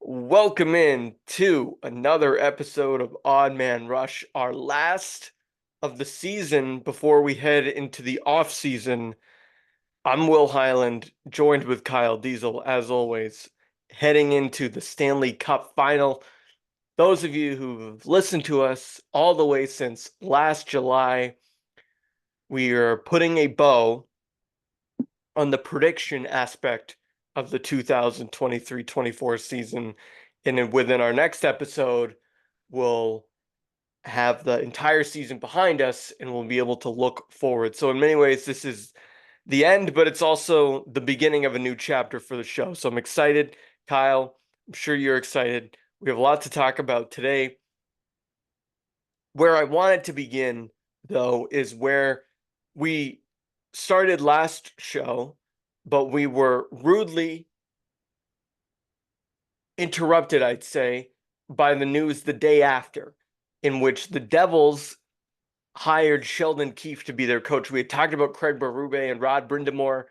Welcome in to another episode of Odd Man Rush, our last of the season before we head into the off season. I'm Will Highland, joined with Kyle Diezel, as always, heading into the Stanley Cup Final. Those of you who've listened to us all the way since last July, we are putting a bow on the prediction aspect of the 2023-24 season. And then within our next episode, we'll have the entire season behind us and we'll be able to look forward. So in many ways, this is the end, but it's also the beginning of a new chapter for the show. So I'm excited. Kyle, I'm sure you're excited. We have a lot to talk about today. Where I wanted to begin, though, is where we started last show, but we were rudely interrupted, I'd say, by the news the day after, in which the Devils hired Sheldon Keefe to be their coach. We had talked about Craig Berube and Rod Brindamore,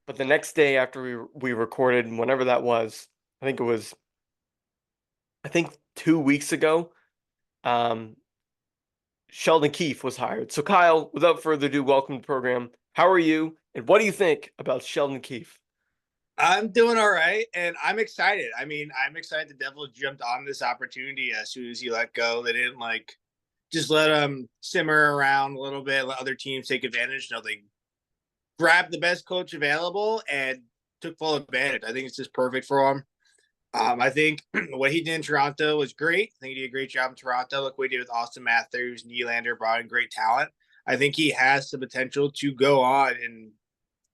but the next day after we recorded, whenever that was, I think 2 weeks ago, um, Sheldon Keefe was hired. So Kyle, without further ado, welcome to the program. How are you, and what do you think about Sheldon Keefe? I'm doing all right, and I'm excited. I'm excited the Devils jumped on this opportunity as soon as he let go. They didn't just let him simmer around a little bit, let other teams take advantage. No, they grabbed the best coach available and took full advantage. I think it's just perfect for him. I think what he did in Toronto was great. I think he did a great job in Toronto. Look what he did with Austin Matthews, Nylander, brought in great talent. I think he has the potential to go on and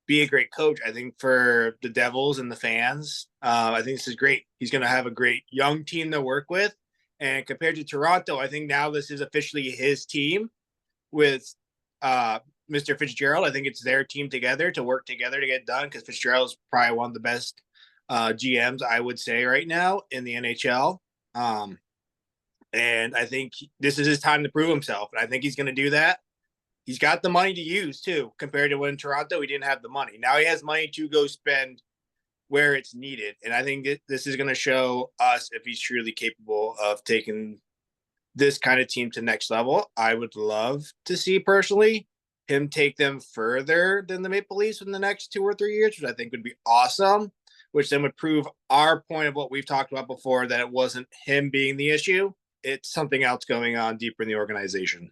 be a great coach. I think for the Devils and the fans, I think this is great. He's going to have a great young team to work with. And compared to Toronto, I think now this is officially his team with Mr. Fitzgerald. I think it's their team together to work together to get done because Fitzgerald is probably one of the best GMs, I would say, right now in the NHL. And I think this is his time to prove himself. And I think he's going to do that. He's got the money to use too, compared to when in Toronto he didn't have the money. Now he has money to go spend where it's needed, and I think this is going to show us if he's truly capable of taking this kind of team to next level. I would love to see personally him take them further than the Maple Leafs in the next 2 or 3 years, which I think would be awesome. Which then would prove our point of what we've talked about before, that it wasn't him being the issue; it's something else going on deeper in the organization.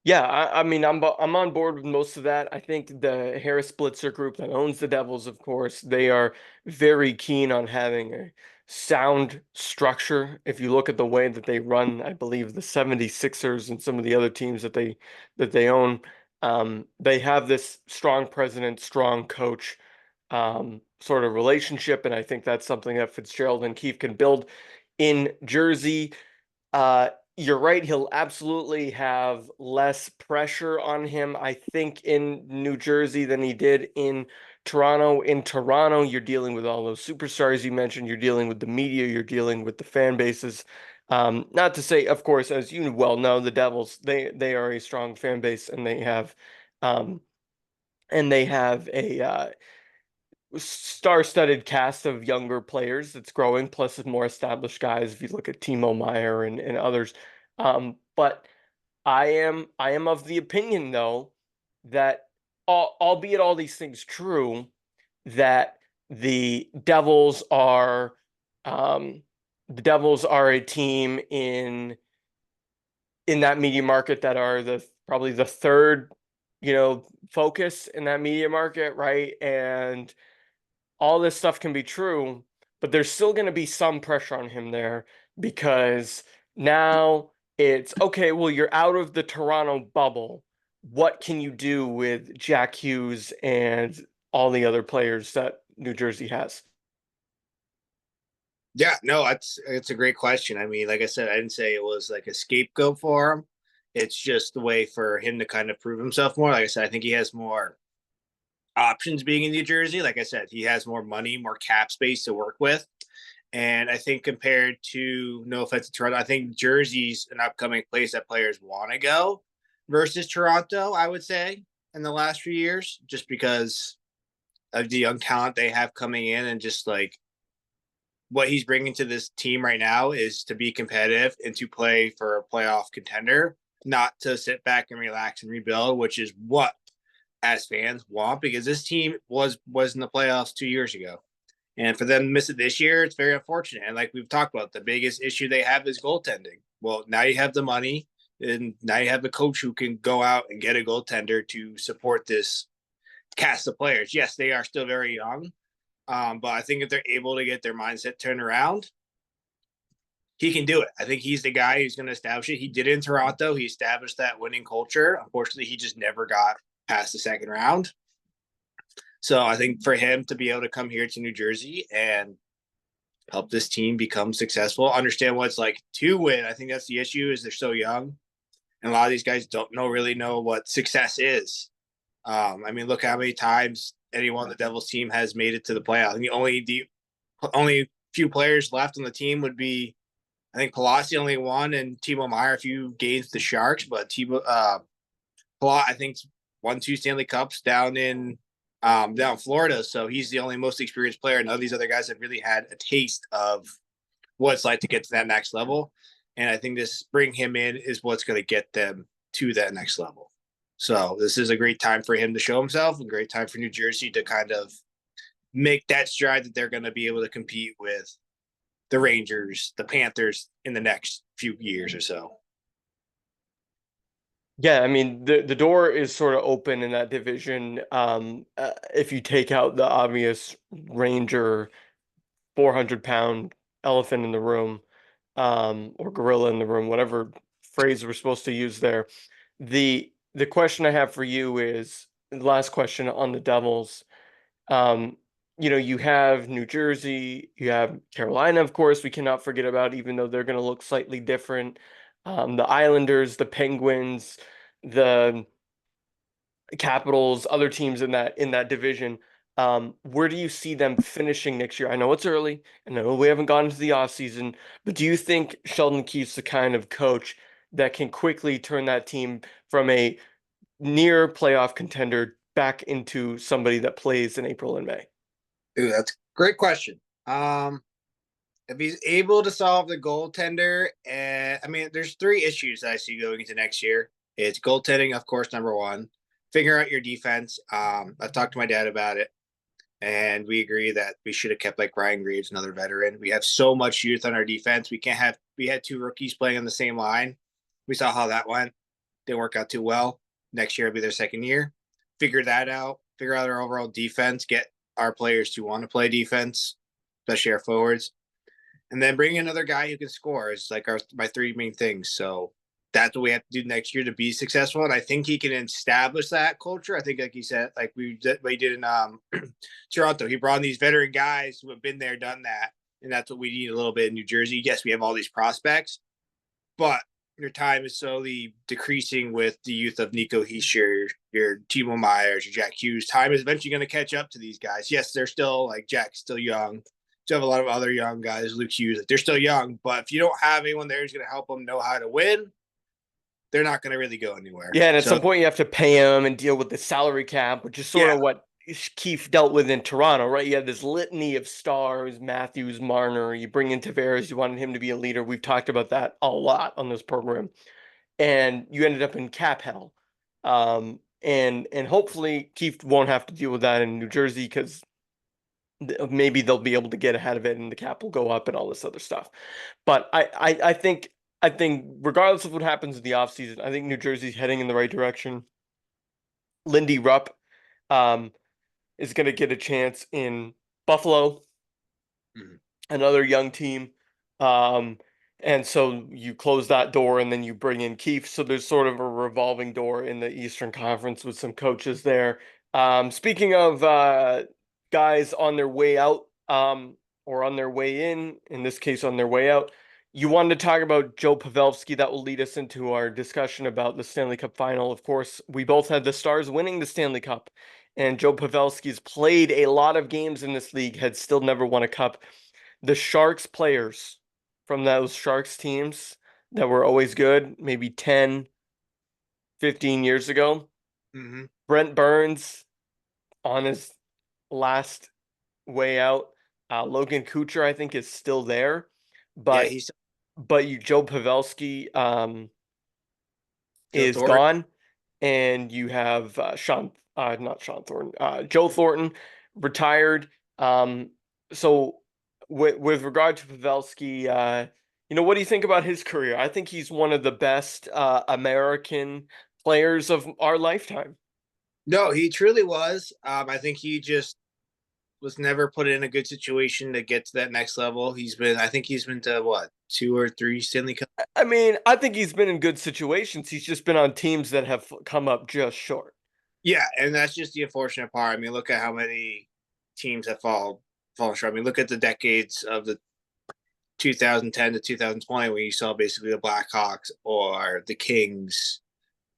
Yeah, I mean, I'm on board with most of that. I think the Harris Blitzer group that owns the Devils, of course, they are very keen on having a sound structure. If you look at the way that they run, I believe the 76ers and some of the other teams that they own, they have this strong president, strong coach sort of relationship, and I think that's something that Fitzgerald and Keefe can build in Jersey. You're right. He'll absolutely have less pressure on him, I think, in New Jersey than he did in Toronto. In Toronto, you're dealing with all those superstars you mentioned. You're dealing with the media. You're dealing with the fan bases. Not to say, of course, as you well know, the Devils, they are a strong fan base um, and they have a star-studded cast of younger players that's growing, plus more established guys. If you look at Timo Meyer and others, but I am of the opinion though that albeit all these things true, that the Devils are um, the Devils are a team in that media market that are the probably the third, focus in that media market, right? And all this stuff can be true, but there's still going to be some pressure on him there because now it's okay, well, you're out of the Toronto bubble. What can you do with Jack Hughes and all the other players that New Jersey has? Yeah, no, it's a great question. I mean, like I said, I didn't say it was like a scapegoat for him. It's just the way for him to kind of prove himself more. Like I said, I think he has more options being in New Jersey. Like I said, he has more money, more cap space to work with. And I think compared to, no offense to Toronto, I think Jersey's an upcoming place that players want to go versus Toronto, I would say, in the last few years, just because of the young talent they have coming in and just like what he's bringing to this team right now is to be competitive and to play for a playoff contender, not to sit back and relax and rebuild, which is what as fans want, because this team was in the playoffs 2 years ago. And for them to miss it this year, it's very unfortunate. And like we've talked about, the biggest issue they have is goaltending. Well, now you have the money, and now you have the coach who can go out and get a goaltender to support this cast of players. Yes, they are still very young, but I think if they're able to get their mindset turned around, he can do it. I think he's the guy who's going to establish it. He did it in Toronto. He established that winning culture. Unfortunately, he just never got past the second round. So I think for him to be able to come here to New Jersey and help this team become successful, understand what it's like to win. I think that's the issue, is they're so young. And a lot of these guys don't really know what success is. I mean, look how many times anyone on the Devils team has made it to the playoffs. And the only few players left on the team would be, I think Palazzi only won, and Timo Meier a few games the Sharks, but I think won 2 Stanley Cups down in Florida. So he's the only most experienced player. None of these other guys have really had a taste of what it's like to get to that next level. And I think this bring him in is what's going to get them to that next level. So this is a great time for him to show himself, a great time for New Jersey to kind of make that stride that they're going to be able to compete with the Rangers, the Panthers in the next few years or so. Yeah, I mean the door is sort of open in that division. If you take out the obvious Ranger 400-pound elephant in the room, or gorilla in the room, whatever phrase we're supposed to use there. The question I have for you is the last question on the Devils. Um, you have New Jersey, you have Carolina, of course, we cannot forget about, even though they're going to look slightly different. The Islanders, the Penguins, the Capitals, other teams in that division. Where do you see them finishing next year? I know it's early, and I know we haven't gone into the offseason, but do you think Sheldon Keefe's the kind of coach that can quickly turn that team from a near playoff contender back into somebody that plays in April and May? Ooh, that's a great question. If he's able to solve the goaltender, and I mean, there's 3 issues I see going into next year. It's goaltending, of course, number one. Figure out your defense. I've talked to my dad about it, and we agree that we should have kept like Ryan Graves, another veteran. We have so much youth on our defense. We can't have. We had 2 rookies playing on the same line. We saw how that went. Didn't work out too well. Next year will be their second year. Figure that out. Figure out our overall defense. Get our players to want to play defense, especially our forwards, and then bring another guy who can score. It's like my 3 main things. So that's what we have to do next year to be successful. And I think he can establish that culture. I think, like you said, like we did in Toronto, he brought in these veteran guys who have been there, done that. And that's what we need a little bit in New Jersey. Yes, we have all these prospects, but your time is slowly decreasing with the youth of Nico Hischier, your Timo Myers, your Jack Hughes. Time is eventually going to catch up to these guys. Yes, they're still like Jack's still young. You have a lot of other young guys, Luke Hughes. Like, they're still young, but if you don't have anyone there who's going to help them know how to win, they're not going to really go anywhere. Yeah, and at So some point you have to pay him and deal with the salary cap, which is sort yeah, of what Keefe dealt with in Toronto, right? You had this litany of stars, Matthews, Marner. You bring in Tavares, you wanted him to be a leader. We've talked about that a lot on this program, and you ended up in cap hell. And hopefully Keefe won't have to deal with that in New Jersey, because maybe they'll be able to get ahead of it and the cap will go up and all this other stuff. But I think regardless of what happens in the offseason, I think New Jersey's heading in the right direction. Lindy Rupp um, is going to get a chance in Buffalo, Mhm. another young team. Um, and so you close that door and then you bring in Keefe. So there's sort of a revolving door in the Eastern Conference with some coaches there. Speaking of guys on their way out, or on their way in this case on their way out, you wanted to talk about Joe Pavelski. That will lead us into our discussion about the Stanley Cup Final. Of course, we both had the Stars winning the Stanley Cup, and Joe Pavelski's played a lot of games in this league, had still never won a cup. The Sharks players from those Sharks teams that were always good, maybe 10, 15 years ago, Mm-hmm. Brent Burns on his last way out, Logan Kuchar, I think, is still there, Yeah, but he's Joe Pavelski Joe is Thornton. gone, and you have not Sean Thornton, Joe Thornton retired. Um, so with regard to Pavelski, what do you think about his career? I think he's one of the best American players of our lifetime. No, he truly was. I think he just was never put in a good situation to get to that next level. I think he's been to what, two or three Stanley Cup. I mean, I think he's been in good situations. He's just been on teams that have come up just short. Yeah, and that's just the unfortunate part. I mean, look at how many teams have fallen short. I mean, look at the decades of the 2010 to 2020 when you saw basically the Blackhawks or the Kings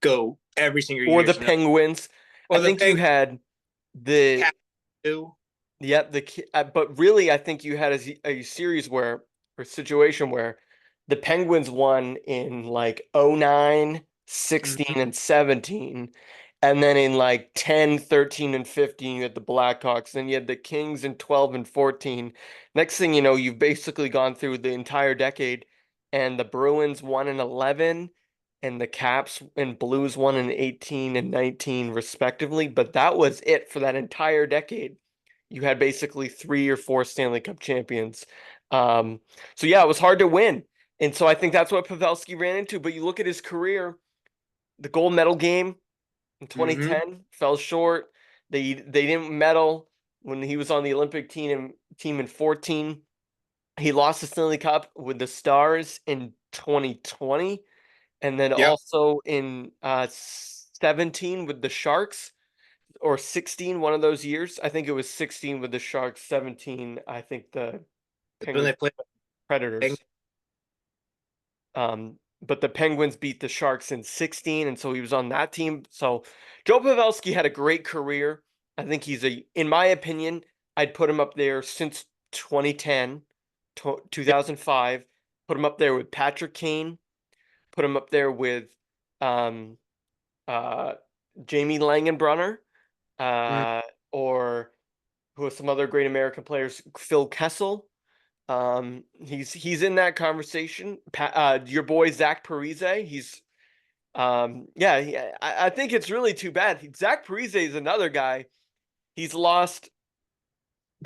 go every single Or year. the Penguins. I Or the think you Penguins had the too. Yep, but really, I think you had a series where, or situation where the Penguins won in like '09, 16, Mhm. and 17. And then in like 10, 13, and 15, you had the Blackhawks. Then you had the Kings in 12 and 14. Next thing you know, you've basically gone through the entire decade, and the Bruins won in 11, and the Caps and Blues won in 18 and 19, respectively. But that was it for that entire decade. You had basically 3 or 4 Stanley Cup champions. Um, so yeah, it was hard to win. And so I think that's what Pavelski ran into. But you look at his career, the gold medal game in Mhm. 2010 fell short. They didn't medal when he was on the Olympic team in 14. He lost the Stanley Cup with the Stars in 2020, and then Yep. also in 17 with the Sharks, or 16, one of those years. I think it was 16 with the Sharks, 17, I think the When Penguins they play Predators. But the Penguins beat the Sharks in 16, and so he was on that team. So Joe Pavelski had a great career. I think in my opinion, I'd put him up there since 2010, 2005. Put him up there with Patrick Kane. Put him up there with um, uh, Jamie Langenbrunner, Mhm. uh, or who are some other great American players, Phil Kessel. He's in that conversation. Your boy Zach Parise. I think it's really too bad. Zach Parise is another guy. He's lost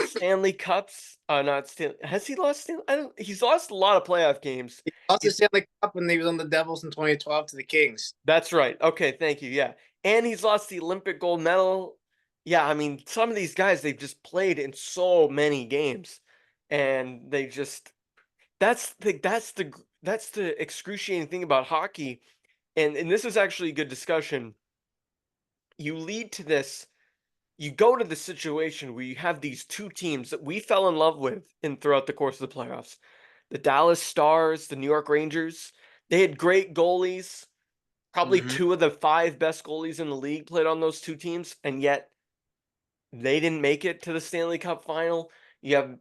Stanley Cups. Not Stanley. Has he lost? I don't. He's lost a lot of playoff games. He lost the He's Stanley Cup when he was on the Devils in 2012 to the Kings. That's right. Okay, thank you. Yeah. And he's lost the Olympic gold medal. Yeah, I mean, some of these guys, they've just played in so many games, and they just that's the excruciating thing about hockey. And this is actually a good discussion. You lead to this, you go to the situation where you have these two teams that we fell in love with in throughout the course of the playoffs. The Dallas Stars, the New York Rangers. They had great goalies. Probably Mhm. two of the 5 best goalies in the league played on those two teams, and yet they didn't make it to the Stanley Cup final. You have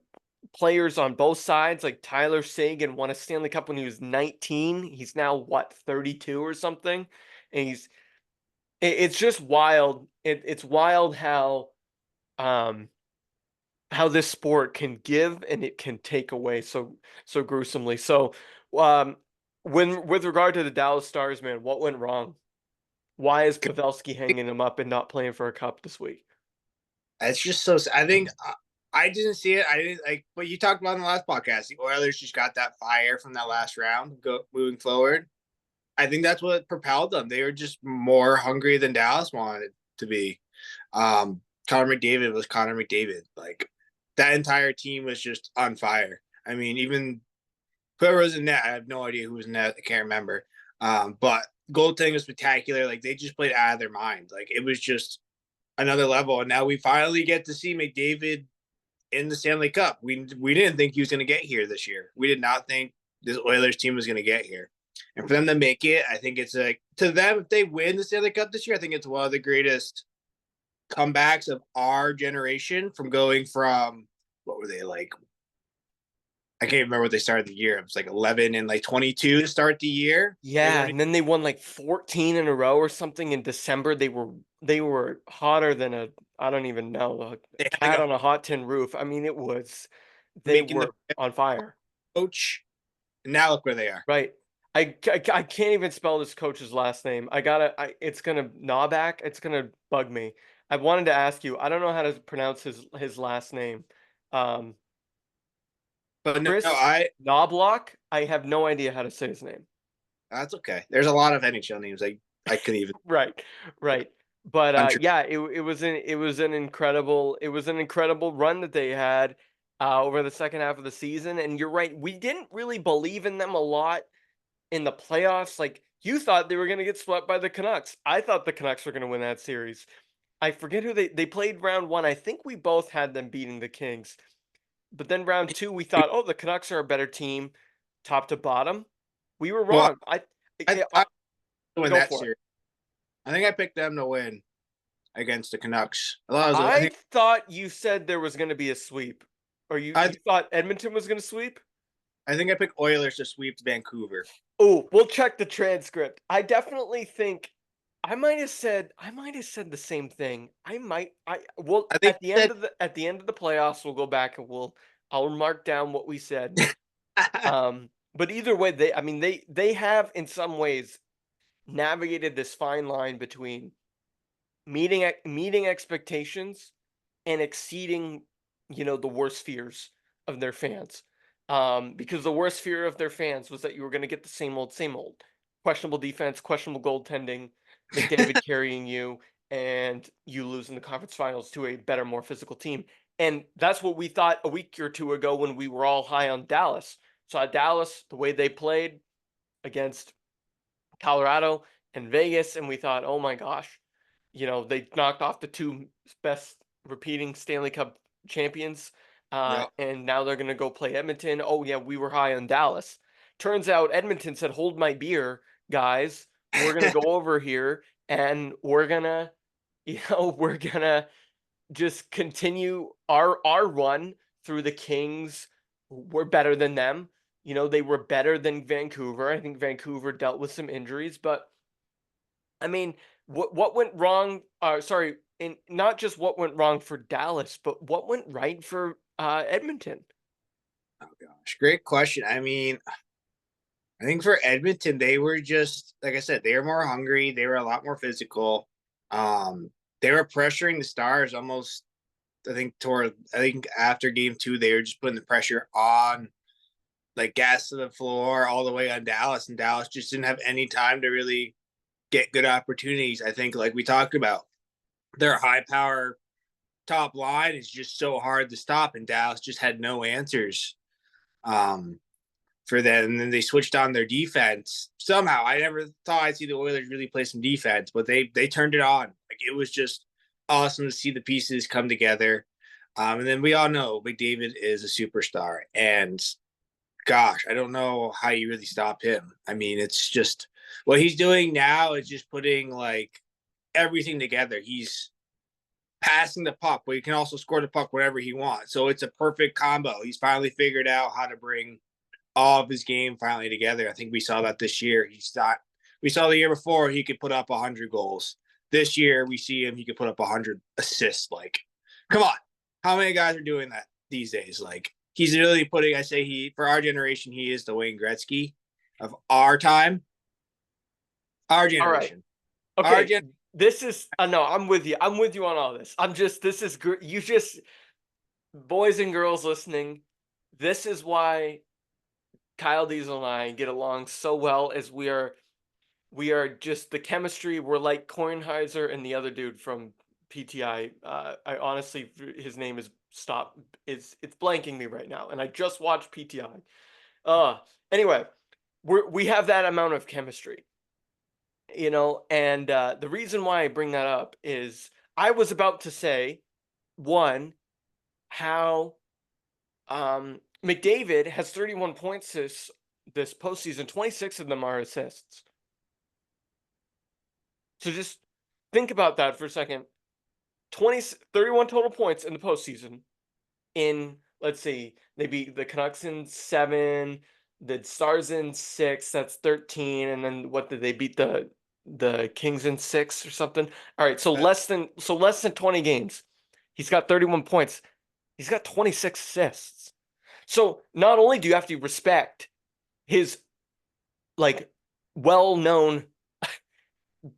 players on both sides, like Tyler Seguin won a Stanley Cup when he was 19. He's now what, 32 or something? And it's just wild. It's wild um how this sport can give and it can take away so gruesomely. So um when with regard to the Dallas Stars, man, what went wrong? Why is Pavelski hanging him up and not playing for a cup this week? It's just so. I think I didn't see it. I didn't like what you talked about in the last podcast. The Oilers just got that fire from that last round. Moving forward, I think that's what propelled them. They were just more hungry than Dallas wanted to be. Connor McDavid was Connor McDavid. Like that entire team was just on fire. I mean, even whoever was in net, I have no idea who was in net. I can't remember. But goaltending was spectacular. Like they just played out of their mind. Like it was just another level. And now we finally get to see McDavid in the Stanley Cup. We didn't think he was going to get here this year. We did not think this Oilers team was going to get here. And for them to make it, I think it's like to them, if they win the Stanley Cup this year, I think it's one of the greatest comebacks of our generation from going from what were they like? I can't remember what they started the year. It was like 11 and like 22 to start the year. They Yeah, weren't. and then they won like 14 in a row or something in December. They were hotter than I don't even know, They a had like cat on a hot tin roof. I mean, it was they making the were on fire. coach. And now look where they are. Right. I can't even spell this coach's last name. It's gonna Knobback. It's gonna bug me. I wanted to ask you. I don't know how to pronounce his last name. Um, But no, Chris Knobloch. I have no idea how to say his name. that's okay. There's a lot of NHL names I couldn't even. Right, right. But I'm sure. yeah, it was an incredible run that they had over the second half of the season. And you're right, we didn't really believe in them a lot in the playoffs. Like you thought they were going to get swept by the Canucks. I thought the Canucks were going to win that series. I forget who they played round one. I think we both had them beating the Kings. But then round two, we thought, oh, the Canucks are a better team, top to bottom. We were Well, wrong. I win Go that for it. series. I think I picked them to win against the Canucks. I thought you said there was going to be a sweep, or you thought Edmonton was going to sweep. I think I picked Oilers to sweep Vancouver. Oh, we'll check the transcript. I definitely think I might have said the same thing. I will I think at the end of the playoffs we'll go back and I'll mark down what we said. But either way, they have in some ways navigated this fine line between meeting expectations and exceeding, the worst fears of their fans. Because the worst fear of their fans was that you were going to get the same old questionable defense, questionable goaltending, McDavid carrying you, and you lose in the conference finals to a better, more physical team. And that's what we thought a week or two ago when we were all high on Dallas. So Dallas, the way they played against Colorado and Vegas, and we thought, oh my gosh, they knocked off the two best repeating Stanley Cup champions, yeah. and now they're gonna go play Edmonton. Oh yeah, we were high on Dallas. Turns out Edmonton said, "Hold my beer, guys. We're gonna go over here and we're gonna, we're gonna just continue our run through the Kings. We're better than them. They were better than Vancouver. I think Vancouver dealt with some injuries, but I mean, what went wrong? Sorry, and not just what went wrong for Dallas, but what went right for Edmonton. Oh gosh, great question. I mean, I think for Edmonton, they were just like I said, they were more hungry. They were a lot more physical. They were pressuring the Stars almost. I think after game two, they were just putting the pressure on, like gas to the floor all the way on Dallas, and Dallas just didn't have any time to really get good opportunities. I think, like we talked about, their high power top line is just so hard to stop, and Dallas just had no answers for them. And then they switched on their defense somehow. I never thought I'd see the Oilers really play some defense, but they turned it on. Like it was just awesome to see the pieces come together. And then we all know McDavid is a superstar, and gosh, I don't know how you really stop him. I mean, it's just what he's doing now is just putting like everything together. He's passing the puck, but he can also score the puck whenever he wants. So it's a perfect combo. He's finally figured out how to bring all of his game finally together. I think we saw that this year. We saw the year before he could put up 100 goals. This year we see him, he could put up 100 assists. Like, come on. How many guys are doing that these days? Like, he's really putting, for our generation, he is the Wayne Gretzky of our time. Our generation. All right. Okay. This is no, I'm with you. I'm with you on all this. This is good. Boys and girls listening, this is why Kyle Diezel and I get along so well, as we are just the chemistry. We're like Kornheiser and the other dude from PTI. I honestly, his name is it's blanking me right now, and I just watched PTI. Anyway, we have that amount of chemistry, and the reason why I bring that up is I was about to say, one, how McDavid has 31 points this postseason. 26 of them are assists. So just think about that for a second. 31 total points in the postseason. In, let's see, they beat the Canucks in 7, the Stars in 6. That's 13, and then what did they beat the Kings in 6 or something? All right, so less than 20 games. He's got 31 points. He's got 26 assists. So not only do you have to respect his like well-known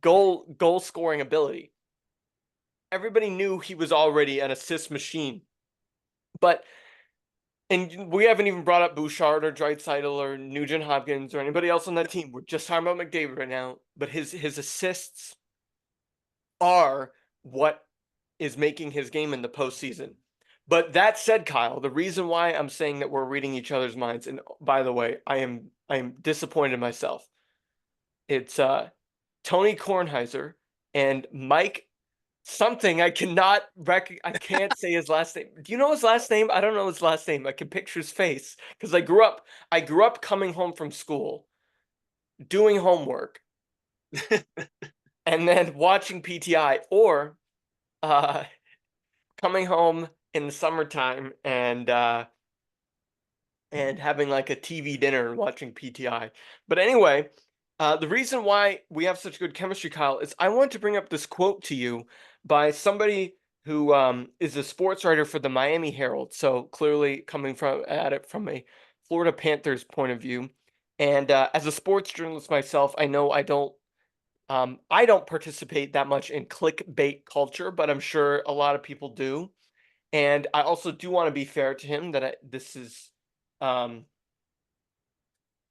goal scoring ability, everybody knew he was already an assist machine. But and we haven't even brought up Bouchard or Dreisaitl or Nugent Hopkins or anybody else on that team. We're just talking about McDavid right now. But his assists are what is making his game in the postseason. But that said, Kyle, the reason why I'm saying that we're reading each other's minds, and by the way, I am disappointed in myself. It's Tony Kornheiser and Mike something I can't say his last name. Do you know his last name? I don't know his last name. I can picture his face because I grew up coming home from school, doing homework, and then watching PTI or uh coming home in the summertime and having like a TV dinner and watching PTI. But anyway, the reason why we have such good chemistry, Kyle, is I want to bring up this quote to you by somebody who is a sports writer for the Miami Herald. So clearly coming from at it from a Florida Panthers point of view. And as a sports journalist myself, I know I don't participate that much in clickbait culture, but I'm sure a lot of people do. And I also do want to be fair to him that um,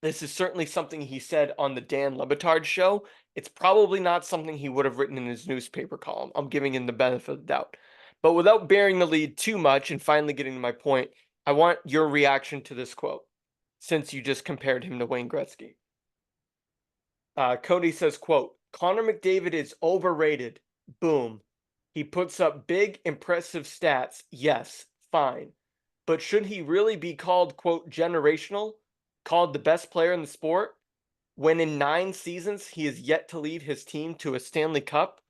this is certainly something he said on the Dan Le Batard show. It's probably not something he would have written in his newspaper column. I'm giving him the benefit of the doubt. But without bearing the lead too much and finally getting to my point, I want your reaction to this quote, since you just compared him to Wayne Gretzky. Cody says, quote, Connor McDavid is overrated. Boom. He puts up big, impressive stats. Yes, fine. But should he really be called, quote, generational? Called the best player in the sport? When in 9 seasons he has yet to lead his team to a Stanley Cup?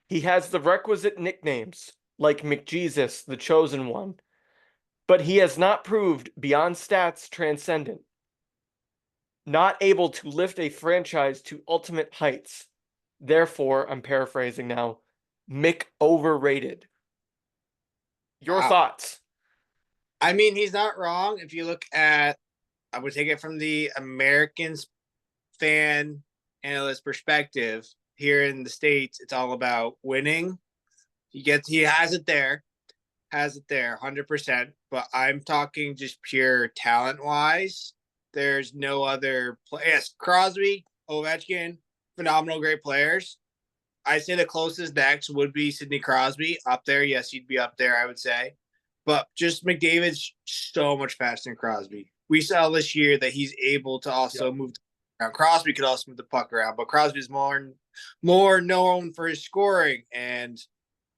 He has the requisite nicknames, like McJesus, the chosen one. But he has not proved beyond stats transcendent. Not able to lift a franchise to ultimate heights. Therefore, I'm paraphrasing now, Mick overrated. Your Wow. thoughts? I mean, he's not wrong. If you look at, I would take it from the Americans fan analyst perspective. Here in the States, it's all about winning. He has it there 100%. But I'm talking just pure talent wise. There's no other play. Yes, Crosby, Ovechkin, phenomenal, great players. I say the closest next would be Sidney Crosby up there. Yes, he'd be up there, I would say. But just McDavid's so much faster than Crosby. We saw this year that he's able to also Yep. move around. Crosby could also move the puck around, but Crosby's more known for his scoring, and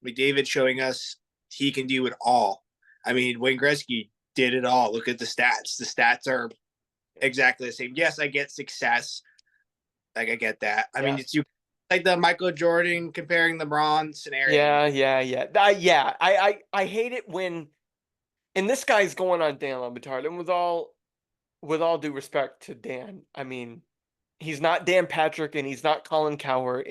McDavid showing us he can do it all. I mean, Wayne Gretzky did it all. Look at the stats. The stats are exactly the same. Yes, I get success. Like I get that. I mean, Yeah. it's you like the Michael Jordan comparing LeBron scenario. Yeah. Yeah. I hate it when, and this guy's going on Dan Le Batard, and with all due respect to Dan, I mean, he's not Dan Patrick and he's not Colin Cowherd.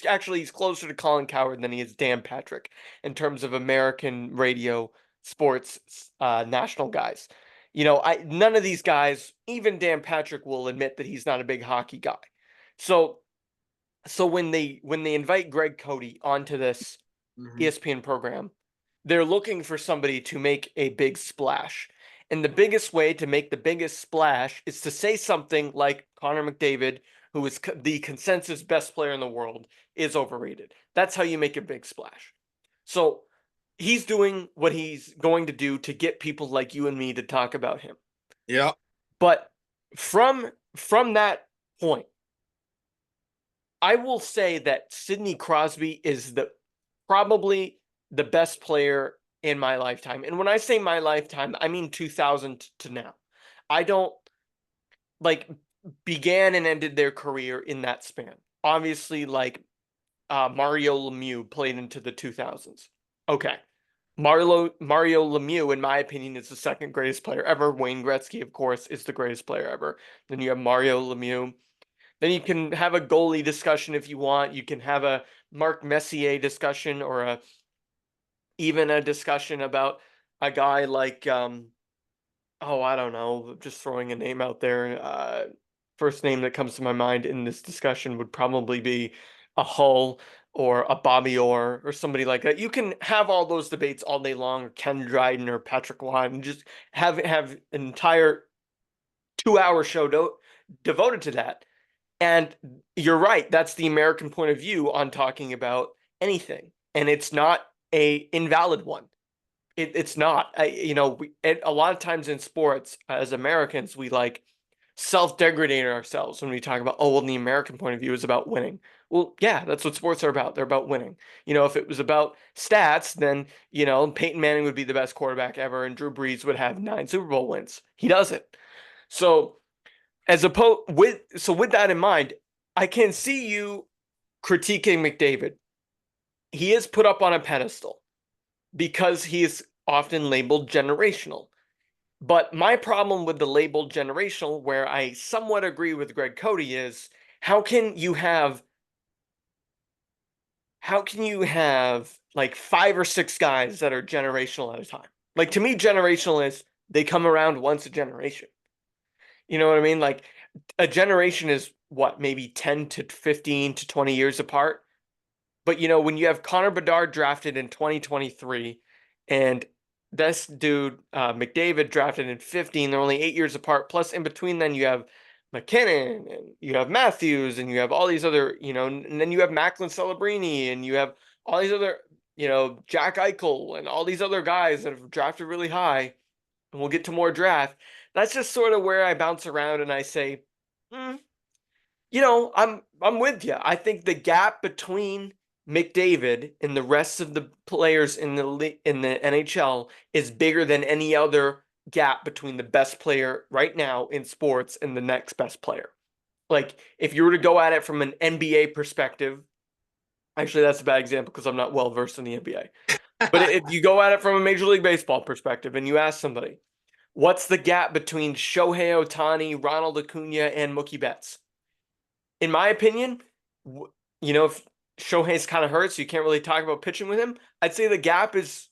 Actually, he's closer to Colin Cowherd than he is Dan Patrick in terms of American radio sports national guys. None of these guys, even Dan Patrick, will admit that he's not a big hockey guy. So when they invite Greg Cody onto this Mm-hmm. ESPN program, they're looking for somebody to make a big splash. And the biggest way to make the biggest splash is to say something like Connor McDavid, who is the consensus best player in the world, is overrated. That's how you make a big splash. So he's doing what he's going to do to get people like you and me to talk about him. Yep. But from that point, I will say that Sidney Crosby is probably the best player in my lifetime. And when I say my lifetime, I mean 2000 to now. I don't like began and ended their career in that span. Obviously, like Mario Lemieux played into the 2000s. Okay. Mario Lemieux, in my opinion, is the second greatest player ever. Wayne Gretzky, of course, is the greatest player ever. Then you have Mario Lemieux. Then you can have a goalie discussion if you want. You can have a Marc Messier discussion or even a discussion about a guy like Oh, I don't know. Just throwing a name out there. First name that comes to my mind in this discussion would probably be a Hull or a Bobby Orr or somebody like that. You can have all those debates all day long, or Ken Dryden or Patrick Watt, and just have an entire 2 hour show devoted to that. And you're right. That's the American point of view on talking about anything, and it's not a invalid one. It's not. A lot of times in sports, as Americans, we like self-degradate ourselves when we talk about, oh, well, the American point of view is about winning. Well, yeah, that's what sports are about. They're about winning. If it was about stats, then, Peyton Manning would be the best quarterback ever and Drew Brees would have 9 Super Bowl wins. He doesn't. So, with that in mind, I can see you critiquing McDavid. He is put up on a pedestal because he is often labeled generational. But my problem with the label generational, where I somewhat agree with Greg Cody, is how can you have like 5 or 6 guys that are generational at a time? Like, to me, generational is they come around once a generation. You know what I mean? Like, a generation is what, maybe 10 to 15 to 20 years apart. But when you have Connor Bedard drafted in 2023 and this dude, McDavid, drafted in 15, they're only 8 years apart. Plus, in between, then you have McKinnon and you have Matthews and you have all these other, and then you have Macklin Celebrini and you have all these other, Jack Eichel and all these other guys that have drafted really high. And we'll get to more draft. That's just sort of where I bounce around and I say, hmm, I'm with you. I think the gap between McDavid and the rest of the players in the NHL is bigger than any other gap between the best player right now in sports and the next best player. Like, if you were to go at it from an NBA perspective, actually that's a bad example because I'm not well versed in the NBA. But if you go at it from a Major League Baseball perspective and you ask somebody, what's the gap between Shohei Ohtani, Ronald Acuna, and Mookie Betts? In my opinion, if Shohei's kind of hurt, so you can't really talk about pitching with him, I'd say the gap is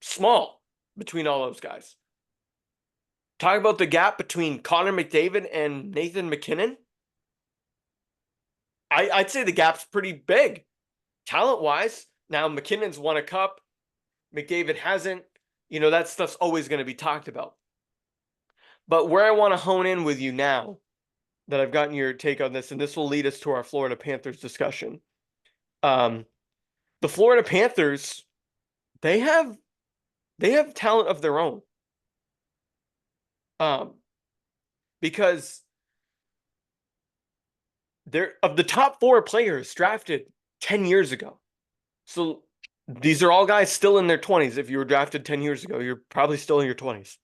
small between all those guys. Talk about the gap between Connor McDavid and Nathan McKinnon. I'd say the gap's pretty big, talent-wise. Now, McKinnon's won a cup. McDavid hasn't. That stuff's always going to be talked about. But where I want to hone in with you now, that I've gotten your take on this, and this will lead us to our Florida Panthers discussion. The Florida Panthers, they have talent of their own. Because they're of the top 4 players drafted 10 years ago. So these are all guys still in their 20s. If you were drafted 10 years ago, you're probably still in your 20s.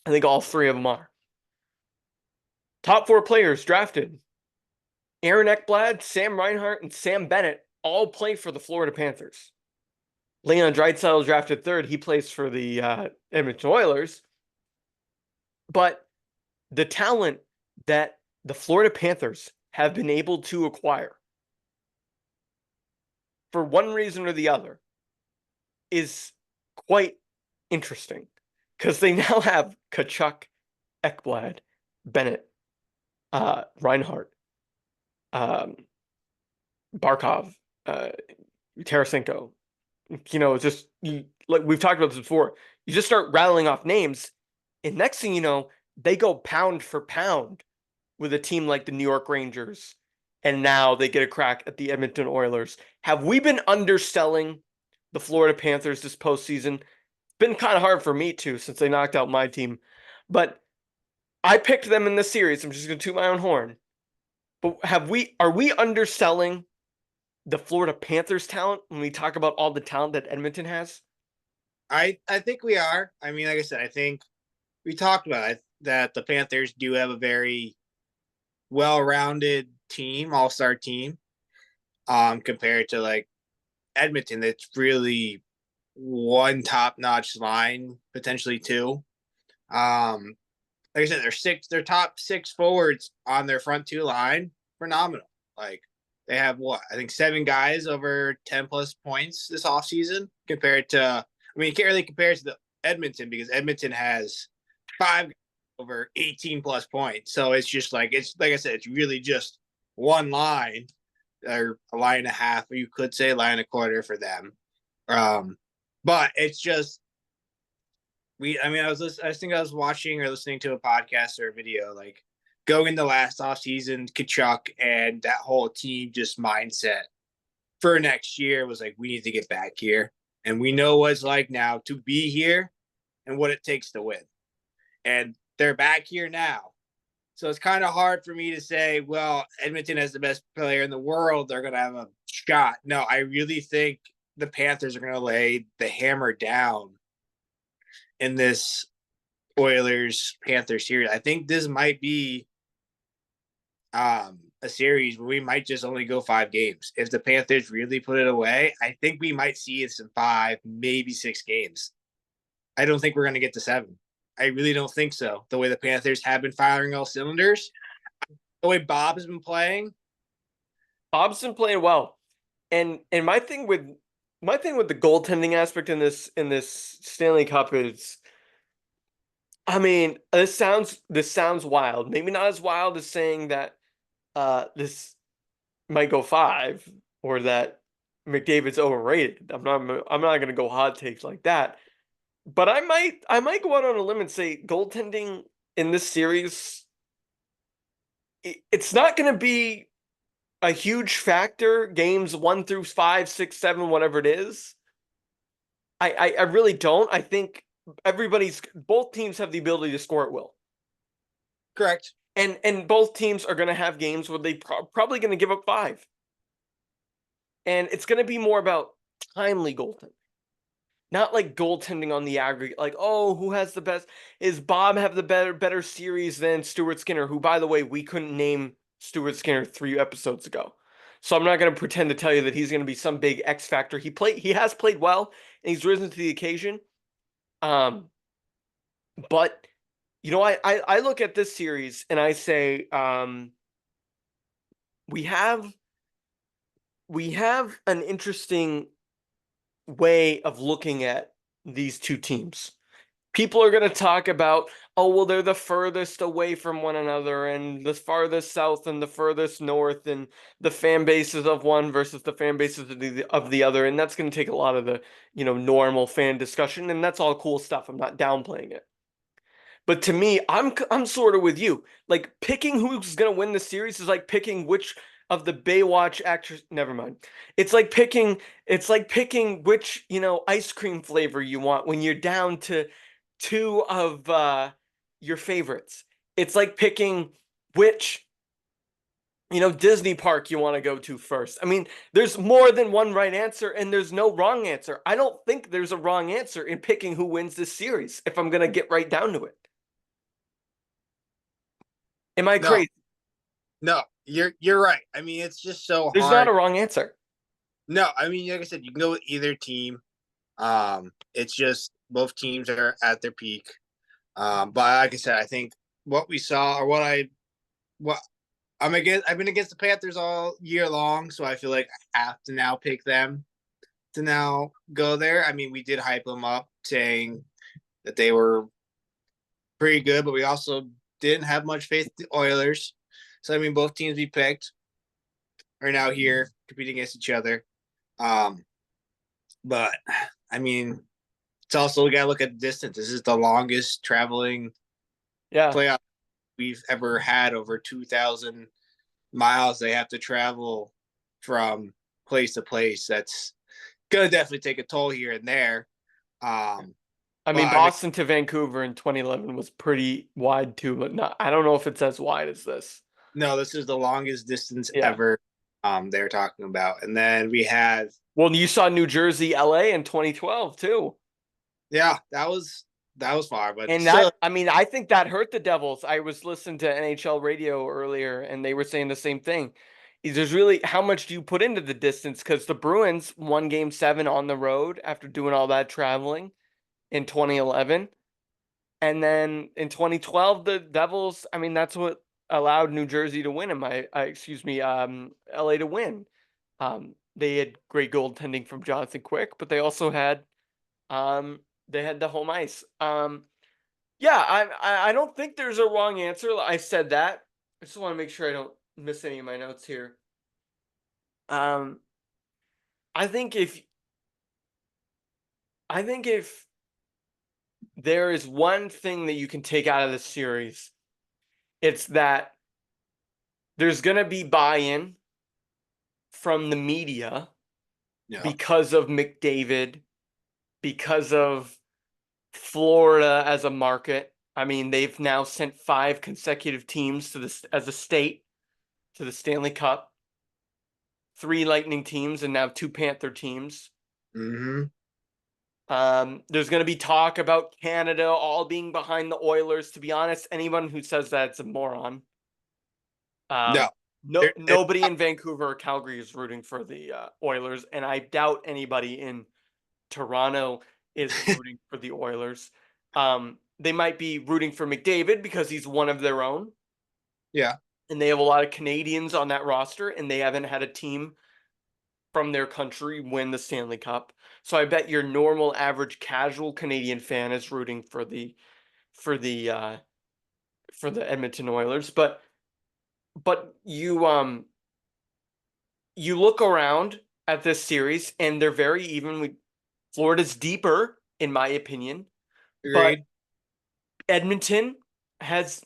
I think all 3 of them are. Top 4 players drafted. Aaron Ekblad, Sam Reinhart, and Sam Bennett all play for the Florida Panthers. Leon Draisaitl drafted 3rd. He plays for the Edmonton Oilers. But the talent that the Florida Panthers have been able to acquire, for one reason or the other, is quite interesting. Because they now have Tkachuk, Ekblad, Bennett, Reinhart, Barkov, Tarasenko. Like we've talked about this before. You just start rattling off names, and next thing you know, they go pound for pound with a team like the New York Rangers, and now they get a crack at the Edmonton Oilers. Have we been underselling the Florida Panthers this postseason? It's been kind of hard for me too, since they knocked out my team, but I picked them in this series. I'm just going to toot my own horn. But are we underselling the Florida Panthers talent when we talk about all the talent that Edmonton has? I think we are. I mean, like I said, I think we talked about it, that the Panthers do have a very well-rounded team, all-star team, compared to like Edmonton. That's really one top-notch line, potentially 2. Like I said, their top 6 forwards on their front 2 line, phenomenal. Like they have what, I think 7 guys over 10 plus points this offseason compared to, I mean, you can't really compare it to the Edmonton because Edmonton has 5 over 18 plus points. So it's just like it's like I said, it's really just one line or a line and a half, or you could say a line and a quarter for them. Um, but it's just I mean, I think I was watching or listening to a podcast or a video like going into last off season, Kachuk and that whole team just mindset for next year was like, we need to get back here. And we know what it's like now to be here and what it takes to win. And they're back here now. So it's kind of hard for me to say, well, Edmonton has the best player in the world. They're going to have a shot. No, I really think the Panthers are going to lay the hammer down in this Oilers Panthers series. I think this might be a series where we might just only go 5 games. If the Panthers really put it away, I think we might see it in 5, maybe 6 games. I don't think we're going to get to 7. I really don't think so. The way the Panthers have been firing all cylinders, the way Bob has been playing. Bob's been playing well. And my thing with the goaltending aspect in this Stanley Cup is, I mean, this sounds wild. Maybe not as wild as saying that this might go 5 or that McDavid's overrated. I'm not going to go hot takes like that. But I might go out on a limb and say goaltending in this series, it's not going to be a huge factor. Games 1 through 5, 6, 7, whatever it is. I really don't. I think both teams have the ability to score at will. Correct. And both teams are going to have games where they probably going to give up 5. And it's going to be more about timely goaltending. Not like goaltending on the aggregate, like, oh, who has the best? Is Bob have the better series than Stuart Skinner, who, by the way, we couldn't name Stuart Skinner 3 episodes ago. So I'm not going to pretend to tell you that he's going to be some big X factor. He has played well, and he's risen to the occasion. But you know, I look at this series and I say, we have an interesting way of looking at these two teams. People are going to talk about, oh, well, they're the furthest away from one another and the farthest south and the furthest north and the fan bases of one versus the fan bases of the other. And that's going to take a lot of the, normal fan discussion. And that's all cool stuff. I'm not downplaying it. But to me, I'm sort of with you. Like, picking who's going to win the series is like picking which of the Baywatch actors. Never mind. It's like picking which, ice cream flavor you want when you're down to 2 of your favorites. It's like picking which, Disney park you want to go to first. I mean, there's more than one right answer and there's no wrong answer. I don't think there's a wrong answer in picking who wins this series, if I'm going to get right down to it. Am I No, crazy? no, you're right. I mean, it's just so There's not hard. a wrong answer. No, I mean, like I said, you can go with either team. It's just both teams are at their peak. But like I said, I think what we saw or what I'm against. I've been against the Panthers all year long, so I feel like I have to now pick them to now go there. I mean, we did hype them up, saying that they were pretty good, but we also didn't have much faith in the Oilers. So I mean, both teams we picked are now here competing against each other. But I mean, it's also we gotta look at the distance. This is the longest traveling playoff we've ever had, over 2,000 miles they have to travel from place to place. That's gonna definitely take a toll here and there. I mean, Boston to Vancouver in 2011 was pretty wide too, but I don't know if it's as wide as this. No, this is the longest distance ever. They're talking about, and then we had. Well, you saw New Jersey, LA in 2012 too. Yeah, that was far, but and still. I think that hurt the Devils. I was listening to NHL radio earlier, and they were saying the same thing. There's really, how much do you put into the distance? Because the Bruins won Game 7 on the road after doing all that traveling in 2011. And then in 2012, the Devils, I mean, that's what allowed New Jersey to win, LA to win. They had great goaltending from Jonathan Quick, but they also had, they had the home ice. Yeah, I don't think there's a wrong answer. I said that. I just want to make sure I don't miss any of my notes here. Um, I think if I think if there is one thing that you can take out of this series, it's that there's going to be buy-in from the media Yeah. because of McDavid, because of Florida as a market. I mean, they've now sent 5 consecutive teams to this as a state to the Stanley Cup, 3 Lightning teams, and now 2 Panther teams. Mm-hmm. There's going to be talk about Canada all being behind the Oilers. To be honest, anyone who says that's a moron. No. No, There, it, nobody in Vancouver or Calgary is rooting for the Oilers, and I doubt anybody in Toronto is rooting for the Oilers. They might be rooting for McDavid because he's one of their own, yeah. and they have a lot of Canadians on that roster, and they haven't had a team from their country win the Stanley Cup. So I bet your normal average casual Canadian fan is rooting for the uh for the Edmonton Oilers. But you look around at this series and they're very even. Florida's deeper, in my opinion, but Agreed. Edmonton has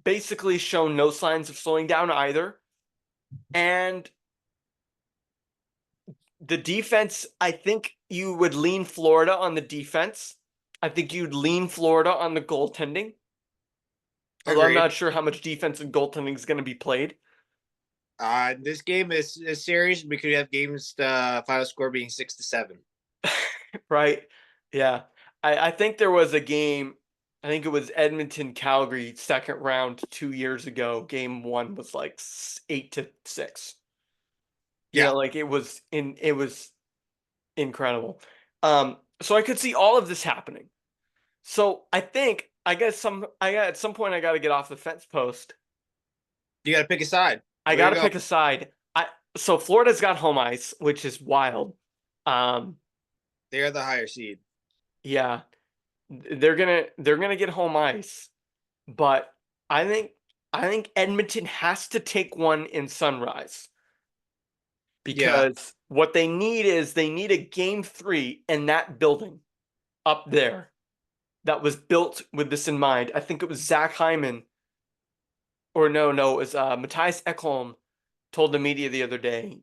basically shown no signs of slowing down either. And the defense, I think you would lean Florida on the defense. I think you'd lean Florida on the goaltending. Although I'm Agreed. not sure how much defense and goaltending is going to be played. This game is serious because we have games final score being 6-7. Right? Yeah. I think there was a game, I think it was Edmonton Calgary second round 2 years ago. Game one was like 8-6. Yeah. Like it was incredible. So I could see all of this happening. So I think I got at some point I gotta get off the fence post. You got to pick a side. I Where you gotta go? pick a side. So Florida's got home ice, which is wild. Um, They're the higher seed. yeah, they're gonna get home ice, but I think I think Edmonton has to take one in Sunrise Yeah. because what they need is they need a game 3 in that building up there that was built with this in mind. I think it was Zach Hyman, or no, it was Matthias Ekholm told the media the other day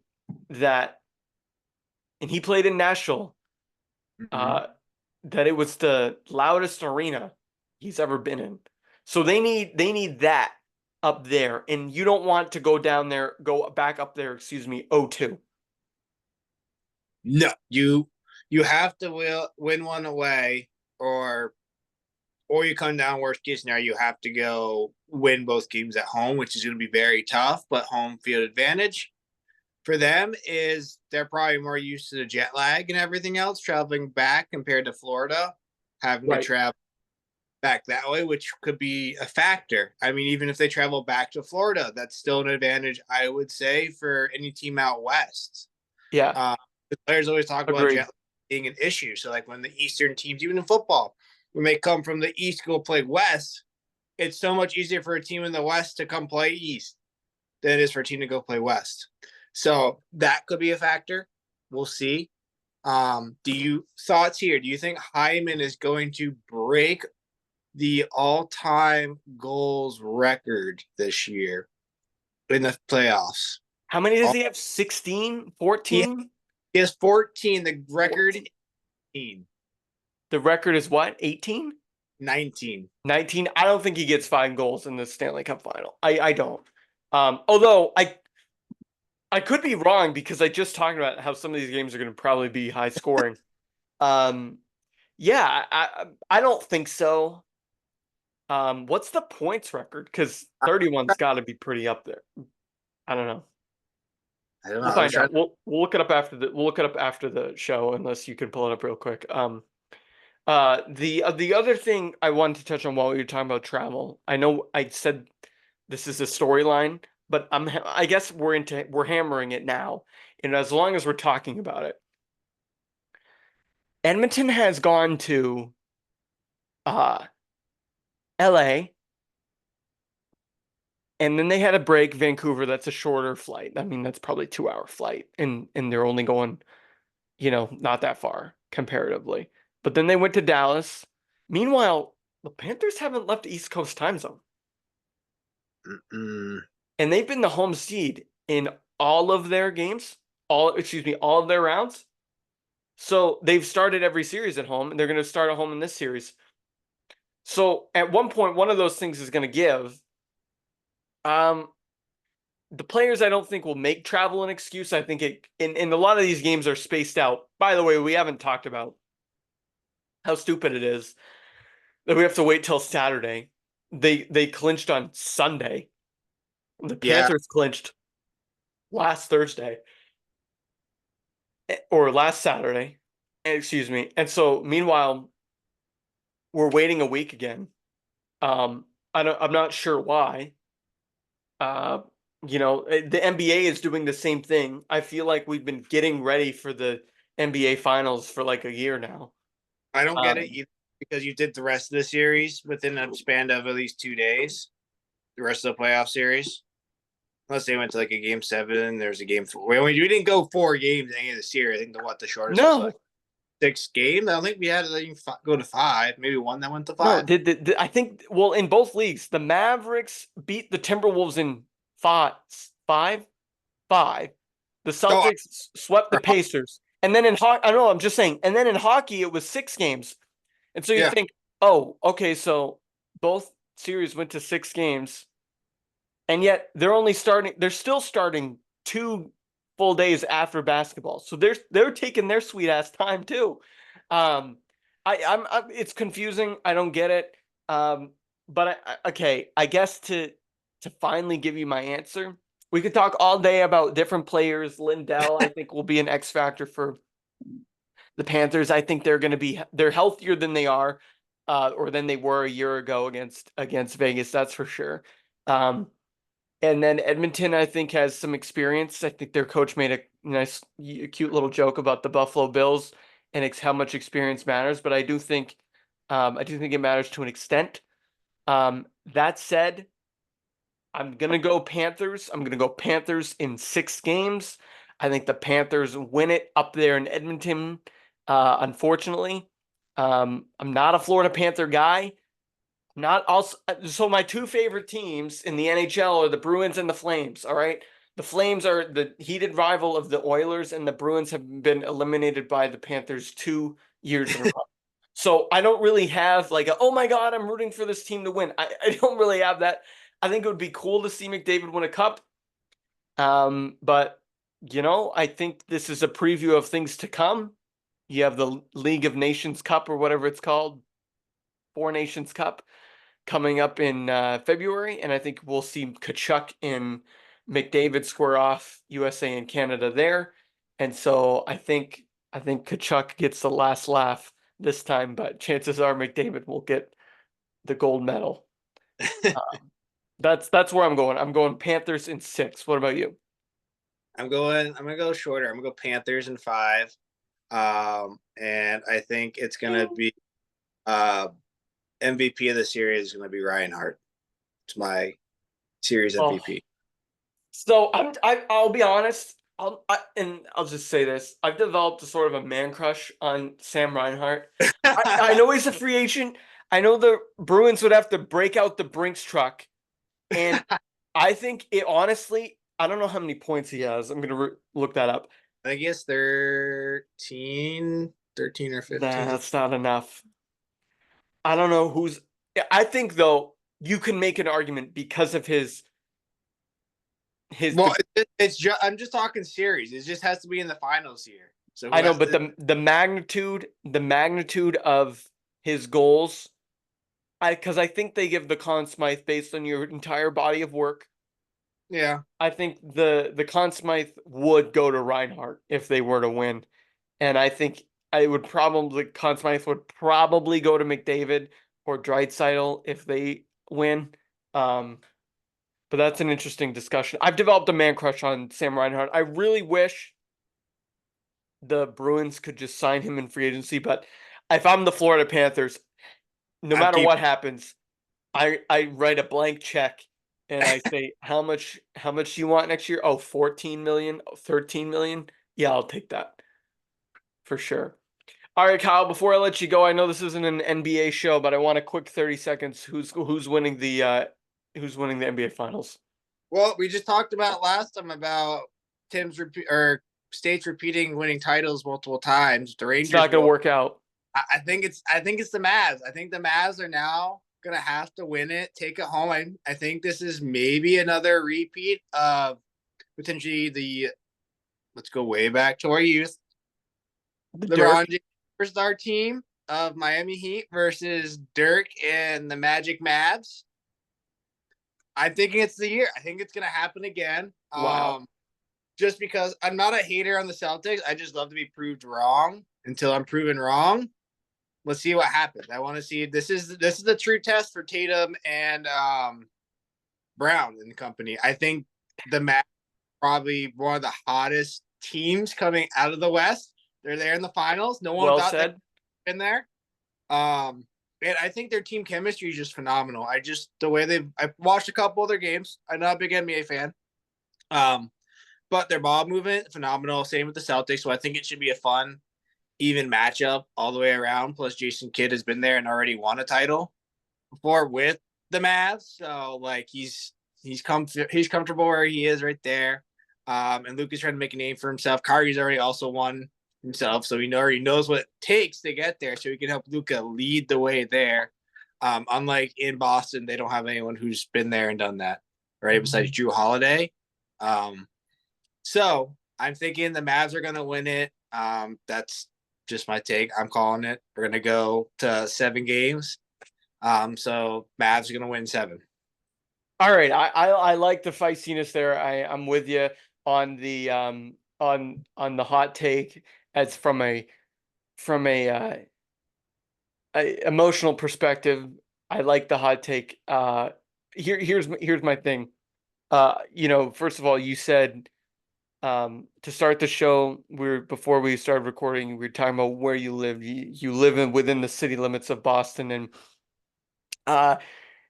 that, and he played in Nashville, Mm-hmm. uh, that it was the loudest arena he's ever been in. So they need that up there, and you don't want to go back up there, excuse me, 0-2. No, you have to win one away, or you come down worst case scenario. You have to go win both games at home, which is going to be very tough. But home field advantage for them is they're probably more used to the jet lag and everything else traveling back compared to Florida, having to Right. travel back that way, which could be a factor. I mean, even if they travel back to Florida, that's still an advantage, I would say, for any team out west. Yeah. Uh, the players always talk about jet Agreed. lag being an issue. So, like when the Eastern teams, even in football, when they come from the East go play West, it's so much easier for a team in the West to come play East than it is for a team to go play West. So that could be a factor. We'll see. Do you thoughts here? Do you think Hyman is going to break the all-time goals record this year in the playoffs? How many does he have? 16? He 14? has 14. The record 14. 18, The record is what? 18? 19. 19? I don't think he gets 5 goals in the Stanley Cup final. I don't. Although I could be wrong because I just talked about how some of these games are going to probably be high scoring. Um, yeah, I don't think so. What's the points record? Because 31's got to be pretty up there. I don't know. I don't know. We'll I was find trying. out. We'll look it up after the show, unless you can pull it up real quick. The other thing I wanted to touch on while we were talking about travel, I know I said this is a storyline, but I guess we're hammering it now, and as long as we're talking about it, Edmonton has gone to uh LA, and then they had a break, Vancouver. That's a shorter flight. I mean, that's probably 2 hour flight, and they're only going, not that far comparatively. But then they went to Dallas. Meanwhile, the Panthers haven't left East Coast time zone, Mm-mm. and they've been the home seed in all of their games, all of their rounds. So they've started every series at home, and they're going to start at home in this series. So at one point, one of those things is going to give. Um, the players I don't think will make travel an excuse. I think in a lot of these games are spaced out. By the way, we haven't talked about how stupid it is that we have to wait till Saturday. They clinched on Sunday. The Yeah, Panthers clinched last Thursday or last Saturday. Excuse me. And so meanwhile, we're waiting a week again. Um, I'm not sure why. Uh, the NBA is doing the same thing. I feel like we've been getting ready for the NBA finals for like a year now. I don't get it Um, either because you did the rest of the series within a span of at least 2 days. The rest of the playoff series, unless they went to like a game seven, there's a game four. We didn't go 4 games at the end of this year. I think the shortest was no, like 6 games. I don't think we had to like, go to five. Maybe one that went to no. five. I think well in both leagues, the Mavericks beat the Timberwolves in five, five. The Oh, Celtics swept the Pacers, and then in hockey, I don't know. I'm just saying. And then in hockey, it was 6 games. And so you yeah. think, oh, okay, so both series went to 6 games, and yet they're still starting 2 full days after basketball. So they're taking their sweet ass time too. Um, it's confusing. I don't get it. Um, but okay, I guess to finally give you my answer, we could talk all day about different players. Lindell, I think, will be an X factor for the Panthers. I think they're healthier than they are, or than they were a year ago against Vegas. That's for sure. Um, and then Edmonton, I think, has some experience. I think their coach made a nice, cute little joke about the Buffalo Bills and how much experience matters. But I do think it matters to an extent. That said, I'm gonna go Panthers. I'm gonna go Panthers in 6 games. I think the Panthers win it up there in Edmonton. Unfortunately, I'm not a Florida Panther guy. Not also so my two favorite teams in the NHL are the Bruins and the Flames. All right. The Flames are the heated rival of the Oilers, and the Bruins have been eliminated by the Panthers 2 years in a row. So I don't really have like oh my God, I'm rooting for this team to win. I don't really have that. I think it would be cool to see McDavid win a cup. But I think this is a preview of things to come. You have the League of Nations Cup or whatever it's called, Four Nations Cup coming up in February, and I think we'll see Kachuk and McDavid square off USA and Canada there. And so I think Kachuk gets the last laugh this time, but chances are McDavid will get the gold medal. That's where I'm going. I'm going Panthers in 6. What about you? I'm gonna go shorter. I'm gonna go Panthers in five. And I think it's gonna be uh MVP of the series is gonna be Ryan Hart. It's my series Oh, MVP. so I'll be honest. And I'll just say this: I've developed a sort of a man crush on Sam Reinhart. I know he's a free agent. I know the Bruins would have to break out the Brinks truck, and I think it honestly. I don't know how many points he has. I'm gonna look that up. I guess 13 or Nah, 15. that's not enough. I don't know who's. I think though you can make an argument because of his. Well, it's just I'm just talking series. It just has to be in the finals here. So I who know, has but to? the magnitude of his goals. Because I think they give the Conn Smythe based on your entire body of work. Yeah, I think the Conn Smythe would go to Reinhardt if they were to win, and I think I would probably Conn Smythe would probably go to McDavid or Draisaitl if they win. Um, but that's an interesting discussion. I've developed a man crush on Sam Reinhart. I really wish the Bruins could just sign him in free agency, but if I'm the Florida Panthers, no I'm matter keep. what happens, I write a blank check and I say, how much do you want next year? Oh, 14 million, 13 million. Yeah, I'll take that for sure. All right, Kyle, before I let you go, I know this isn't an NBA show, but I want a quick 30 seconds. Who's winning the NBA finals? Well, we just talked about last time about or states repeating winning titles multiple times. The It's Rangers not gonna will. work out. I think it's the Mavs. I think the Mavs are now gonna have to win it, take it home. I think this is maybe another repeat of potentially the. Let's go way back to our youth. The LeBron Dirk. James superstar team of Miami Heat versus Dirk and the Magic Mavs. I'm thinking it's the year. I think it's gonna happen again. Wow. Just because I'm not a hater on the Celtics. I just love to be proved wrong until I'm proven wrong. Let's see what happens. I want to see this is the true test for Tatum and Brown and the company. I think the Mavs probably one of the hottest teams coming out of the West. They're there in the finals. No one Well thought they'd said. been there. And I think their team chemistry is just phenomenal. The way I watched a couple of their games. I'm not a big NBA fan. But their ball movement, phenomenal. Same with the Celtics. So I think it should be a fun, even matchup all the way around. Plus, Jason Kidd has been there and already won a title before with the Mavs. So like he's comfortable where he is right there. And Luke is trying to make a name for himself. Kyrie's already also won himself, so he already knows what it takes to get there. So he can help Luka lead the way there. Unlike in Boston, they don't have anyone who's been there and done that, right? Besides Drew Holiday. So I'm thinking the Mavs are going to win it. That's just my take. I'm calling it. We're going to go to 7 games. So Mavs are going to win 7. All right, I like the feistiness there. I'm with you on the on the hot take as from a emotional perspective. I like the hot take. Here's my thing. First of all, you said to start the show, before we started recording, we were talking about where you live. You live within the city limits of Boston, and uh,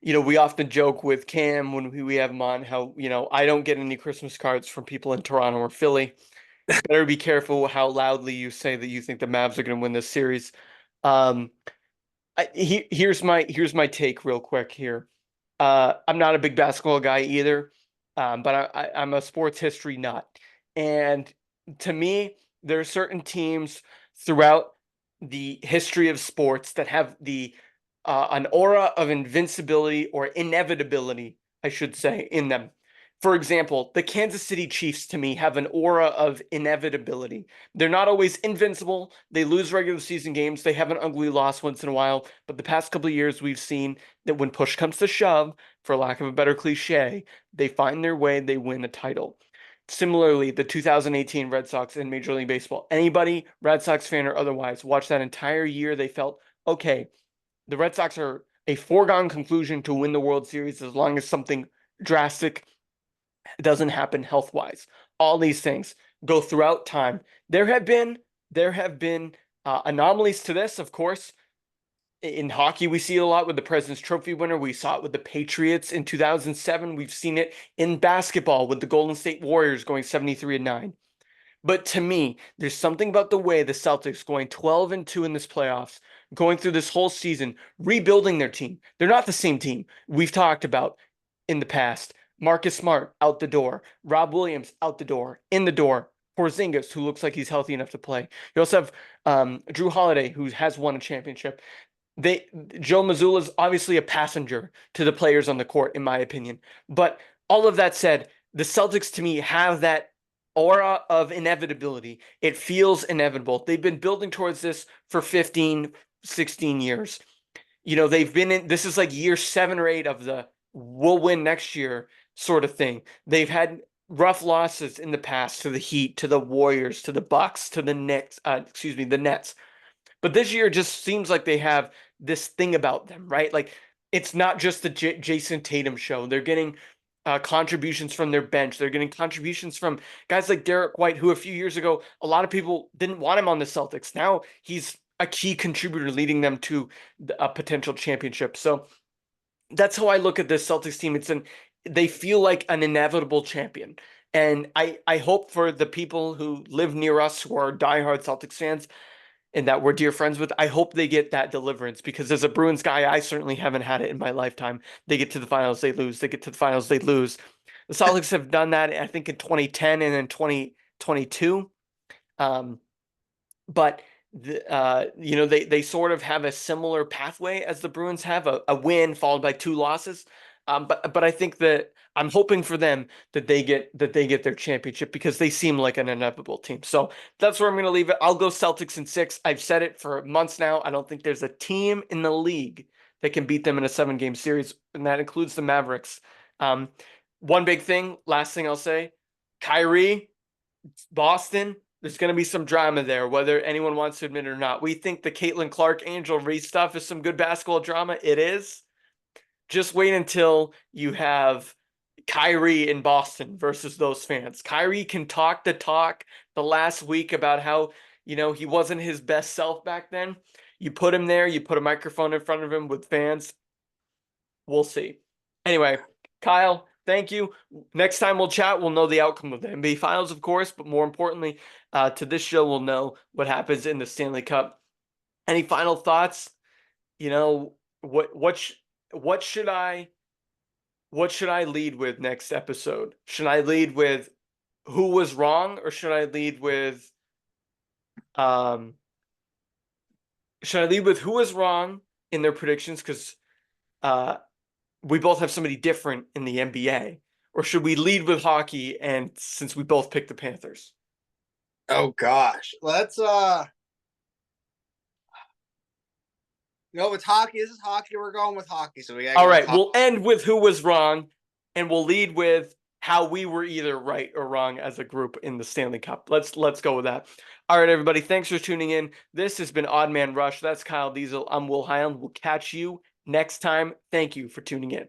we often joke with Cam when we have him on how, I don't get any Christmas cards from people in Toronto or Philly. Better be careful how loudly you say that you think the Mavs are going to win this series. Um, here's my take real quick here. I'm not a big basketball guy either, but I'm a sports history nut. And to me, there are certain teams throughout the history of sports that have an aura of invincibility or inevitability, I should say, in them. For example, the Kansas City Chiefs to me have an aura of inevitability. They're not always invincible. They lose regular season games. They have an ugly loss once in a while. But the past couple of years, we've seen that when push comes to shove, for lack of a better cliche, they find their way, they win a title. Similarly, the 2018 Red Sox in Major League Baseball. Anybody, Red Sox fan or otherwise, watch that entire year, they felt, okay, the Red Sox are a foregone conclusion to win the World Series as long as something drastic doesn't happen health-wise. All these things go throughout time. There have been anomalies to this, of course. In hockey, we see it a lot with the President's Trophy winner. We saw it with the Patriots in 2007. We've seen it in basketball with the Golden State Warriors going 73-9. But to me, there's something about the way the Celtics going 12-2 in this playoffs, going through this whole season, rebuilding their team. They're not the same team we've talked about in the past. Marcus Smart out the door, Rob Williams out the door, in the door. Porzingis, who looks like he's healthy enough to play. You also have Drew Holiday, who has won a championship. Joe Mazzulla is obviously a passenger to the players on the court, in my opinion. But all of that said, the Celtics to me have that aura of inevitability. It feels inevitable. They've been building towards this for 15, 16 years. They've been in, this is like year 7 or 8 of the we'll win next year sort of thing. They've had rough losses in the past to the Heat, to the Warriors, to the Bucks, to the Knicks, the Nets. But this year just seems like they have this thing about them, right? Like it's not just the Jason Tatum show. They're getting contributions from their bench. They're getting contributions from guys like Derek White, who a few years ago, a lot of people didn't want him on the Celtics. Now he's a key contributor leading them to a potential championship. So that's how I look at this Celtics team. They feel like an inevitable champion. And I hope for the people who live near us who are diehard Celtics fans and that we're dear friends with, I hope they get that deliverance because as a Bruins guy, I certainly haven't had it in my lifetime. They get to the finals, they lose. They get to the finals, they lose. The Celtics have done that, I think, in 2010 and in 2022. Um, but they sort of have a similar pathway as the Bruins have a win followed by two losses. But I think that I'm hoping for them that they get their championship because they seem like an inevitable team. So that's where I'm going to leave it. I'll go Celtics in 6. I've said it for months now. I don't think there's a team in the league that can beat them in a 7-game series, and that includes the Mavericks. Um, One big thing, last thing I'll say, Kyrie, Boston, there's going to be some drama there, whether anyone wants to admit it or not. We think the Caitlin Clark, Angel Reese stuff is some good basketball drama. It is. Just wait until you have Kyrie in Boston versus those fans. Kyrie can talk the talk the last week about how, he wasn't his best self back then. You put him there, you put a microphone in front of him with fans. We'll see. Anyway, Kyle, thank you. Next time we'll chat, we'll know the outcome of the NBA Finals, of course, but more importantly, to this show, we'll know what happens in the Stanley Cup. Any final thoughts? You know, what should I lead with next episode? Should I lead with who was wrong, or um should I lead with who was wrong in their predictions? Because we both have somebody different in the NBA, or should we lead with hockey? And since we both picked the Panthers, Oh gosh. Let's it's hockey. This is hockey. We're going with hockey. So we gotta all go with right, hockey. we'll end with who was wrong, and we'll lead with how we were either right or wrong as a group in the Stanley Cup. Let's go with that. All right, everybody, thanks for tuning in. This has been Odd Man Rush. That's Kyle Diezel. I'm Will Highland. We'll catch you next time. Thank you for tuning in.